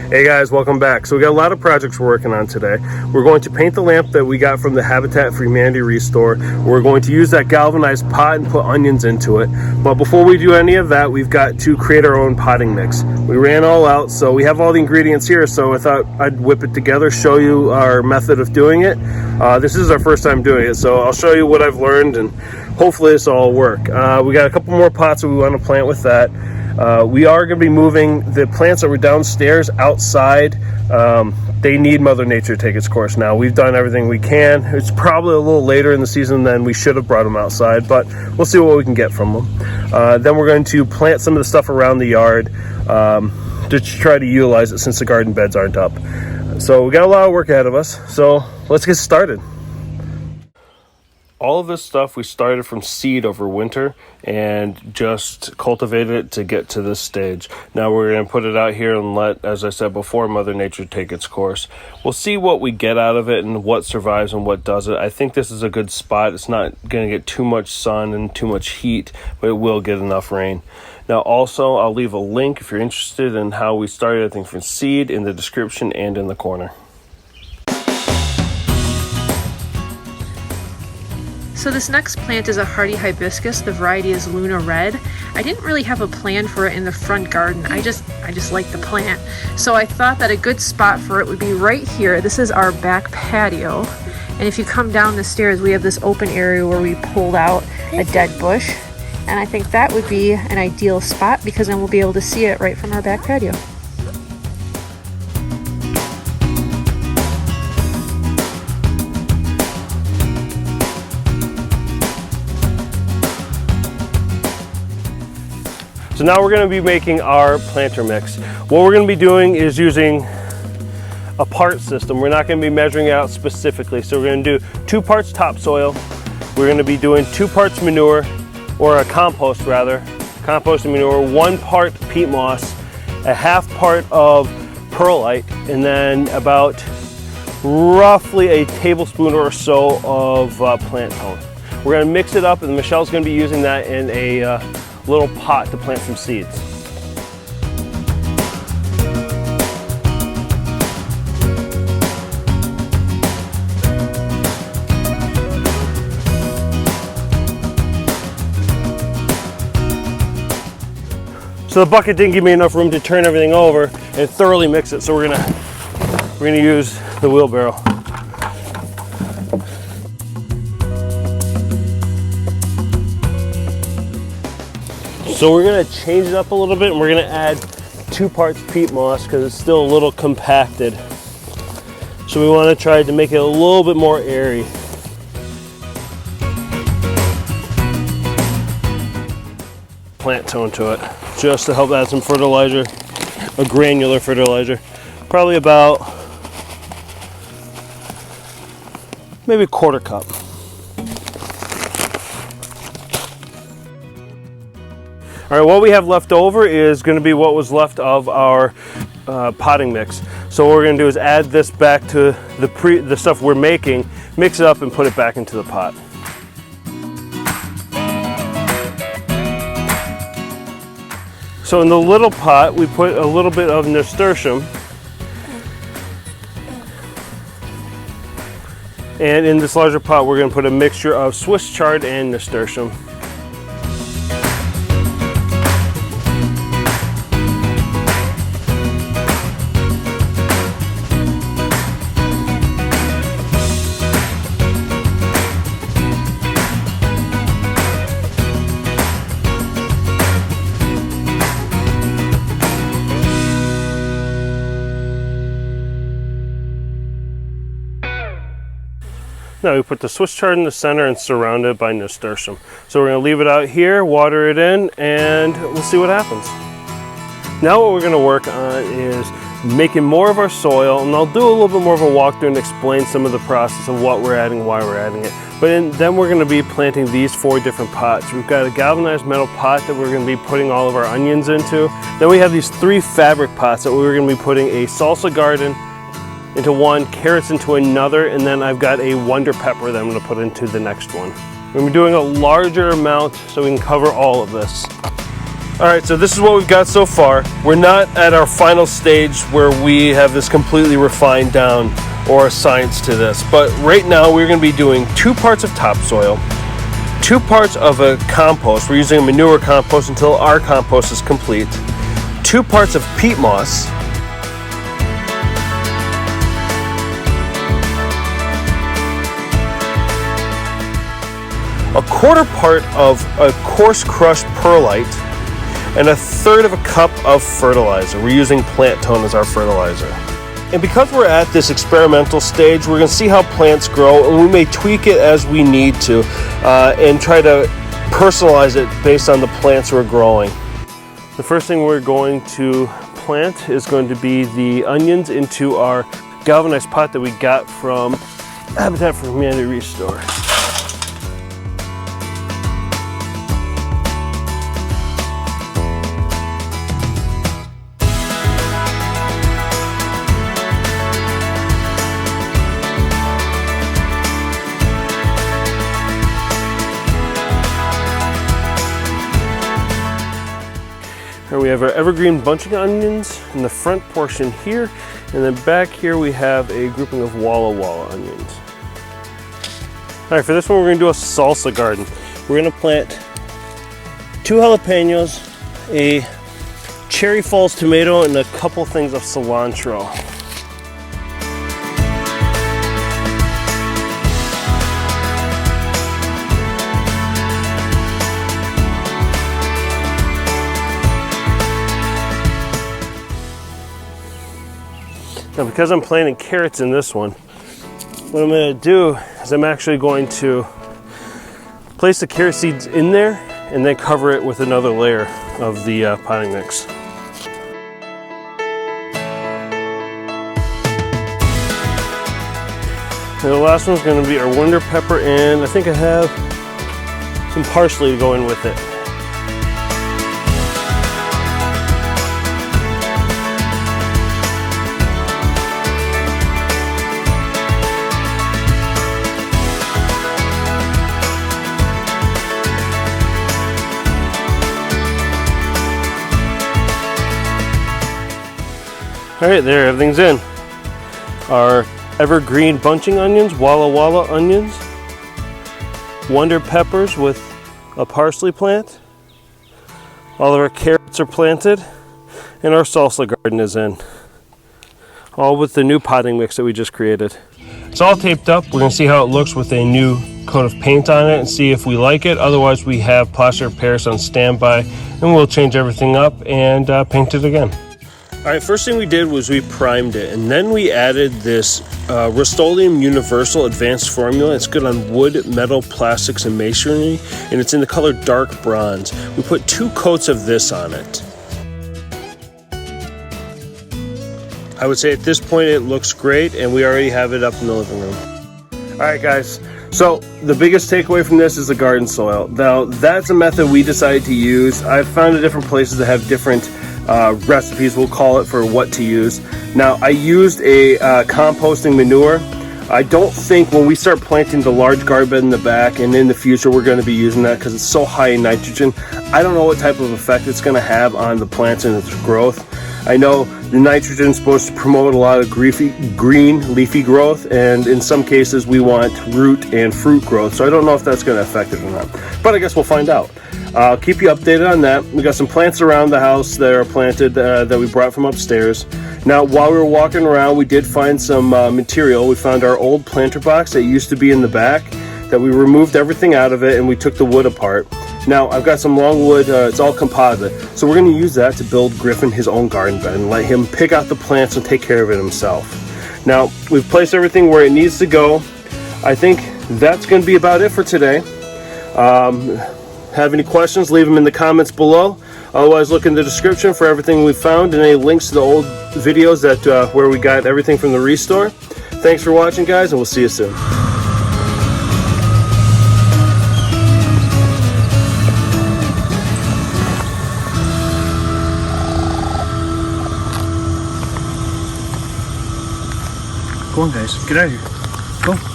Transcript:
Hey guys, welcome back. So we got a lot of projects we're working on today. We're going to paint the lamp that we got from the Habitat for Humanity ReStore. We're going to use that galvanized pot and put onions into it. But before we do any of that, we've got to create our own potting mix. We ran all out, so we have all the ingredients here, so I thought I'd whip it together, show you our method of doing it. This is our first time doing it, so I'll show you what I've learned and hopefully this will all work. We got a couple more pots that we want to plant with that. We are going to be moving the plants that were downstairs outside. They need Mother Nature to take its course now. We've done everything we can. It's probably a little later in the season than we should have brought them outside, but we'll see what we can get from them. Then we're going to plant some of the stuff around the yard to try to utilize it since the garden beds aren't up. So we got a lot of work ahead of us, so let's get started. All of this stuff we started from seed over winter and just cultivated it to get to this stage. Now we're going to put it out here and let, as I said before, Mother Nature take its course. We'll see what we get out of it and what survives and what doesn't. I think this is a good spot. It's not going to get too much sun and too much heat, but it will get enough rain. Now also, I'll leave a link if you're interested in how we started everything from seed in the description and in the corner. So this next plant is a hardy hibiscus. The variety is Luna Red. I didn't really have a plan for it in the front garden. I just like the plant. So I thought that a good spot for it would be right here. This is our back patio. And if you come down the stairs, we have this open area where we pulled out a dead bush. And I think that would be an ideal spot because then we'll be able to see it right from our back patio. So now we're going to be making our planter mix. What we're going to be doing is using a part system. We're not going to be measuring it out specifically. So we're going to do 2 parts topsoil. We're going to be doing 2 parts manure, or a compost rather, compost and manure, 1 part peat moss, a half part of perlite, and then about roughly a tablespoon or so of plant tone. We're going to mix it up, and Michelle's going to be using that in a little pot to plant some seeds. So the bucket didn't give me enough room to turn everything over and thoroughly mix it, so we're gonna use the wheelbarrow. So we're going to change it up a little bit, and we're going to add 2 parts peat moss because it's still a little compacted. So we want to try to make it a little bit more airy. Plant tone to it, just to help add some fertilizer, a granular fertilizer. Probably about maybe a 1/4 cup. All right, what we have left over is going to be what was left of our potting mix. So what we're going to do is add this back to the stuff we're making, mix it up, and put it back into the pot. So in the little pot, we put a little bit of nasturtium. And in this larger pot, we're going to put a mixture of Swiss chard and nasturtium. Now we put the Swiss chard in the center and surround it by nasturtium. So we're going to leave it out here, water it in, and we'll see what happens. Now what we're going to work on is making more of our soil, and I'll do a little bit more of a walkthrough and explain some of the process of what we're adding, why we're adding it. But then we're going to be planting these 4 different pots. We've got a galvanized metal pot that we're going to be putting all of our onions into. Then we have these 3 fabric pots that we're going to be putting a Salsa Garden into one, carrots into another, and then I've got a Wonder Pepper that I'm going to put into the next one. We're doing a larger amount so we can cover all of this. All right, so this is what we've got so far. We're not at our final stage where we have this completely refined down or a science to this, but right now we're going to be doing 2 parts of topsoil, 2 parts of a compost. We're using a manure compost until our compost is complete, 2 parts of peat moss, a 1/4 part of a coarse crushed perlite, and 1/3 of a cup of fertilizer. We're using plant tone as our fertilizer. And because we're at this experimental stage, we're going to see how plants grow, and we may tweak it as we need to and try to personalize it based on the plants we're growing. The first thing we're going to plant is going to be the onions into our galvanized pot that we got from Habitat for Humanity ReStore. Here we have our evergreen bunching onions in the front portion here, and then back here we have a grouping of Walla Walla onions. All right, for this one we're going to do a salsa garden. We're going to plant 2 jalapenos, a cherry falls tomato, and a couple things of cilantro. Now, because I'm planting carrots in this one, what I'm going to do is I'm actually going to place the carrot seeds in there and then cover it with another layer of the potting mix. And the last one's going to be our wonder pepper, and I think I have some parsley to go in with it. All right, there, everything's in. Our evergreen bunching onions, Walla Walla onions, wonder peppers with a parsley plant. All of our carrots are planted, and our salsa garden is in. All with the new potting mix that we just created. It's all taped up. We're gonna see how it looks with a new coat of paint on it and see if we like it. Otherwise, we have plaster of Paris on standby, and we'll change everything up and paint it again. All right, first thing we did was we primed it, and then we added this Rust-Oleum Universal Advanced Formula. It's good on wood, metal, plastics, and masonry, and it's in the color dark bronze. We put 2 coats of this on it. I would say at this point it looks great, and we already have it up in the living room. All right, guys. So the biggest takeaway from this is the garden soil. Now, that's a method we decided to use. I've found different places that have different recipes, we'll call it, for what to use. Now, I used a composting manure. I don't think when we start planting the large garden bed in the back and in the future we're going to be using that because it's so high in nitrogen. I don't know what type of effect it's going to have on the plants and its growth. I know the nitrogen is supposed to promote a lot of green leafy growth, and in some cases we want root and fruit growth, so I don't know if that's going to affect it or not, but I guess we'll find out. I'll keep you updated on that. We got some plants around the house that are planted that we brought from upstairs. Now, while we were walking around, we did find some material. We found our old planter box that used to be in the back, that we removed everything out of it and we took the wood apart. Now, I've got some long wood, it's all composite, so we're going to use that to build Griffin his own garden bed and let him pick out the plants and take care of it himself. Now, we've placed everything where it needs to go. I think that's going to be about it for today. Have any questions, leave them in the comments below. Otherwise, look in the description for everything we found and any links to the old videos that where we got everything from the ReStore. Thanks for watching, guys, and we'll see you soon. Go on, guys, get out of here. Go.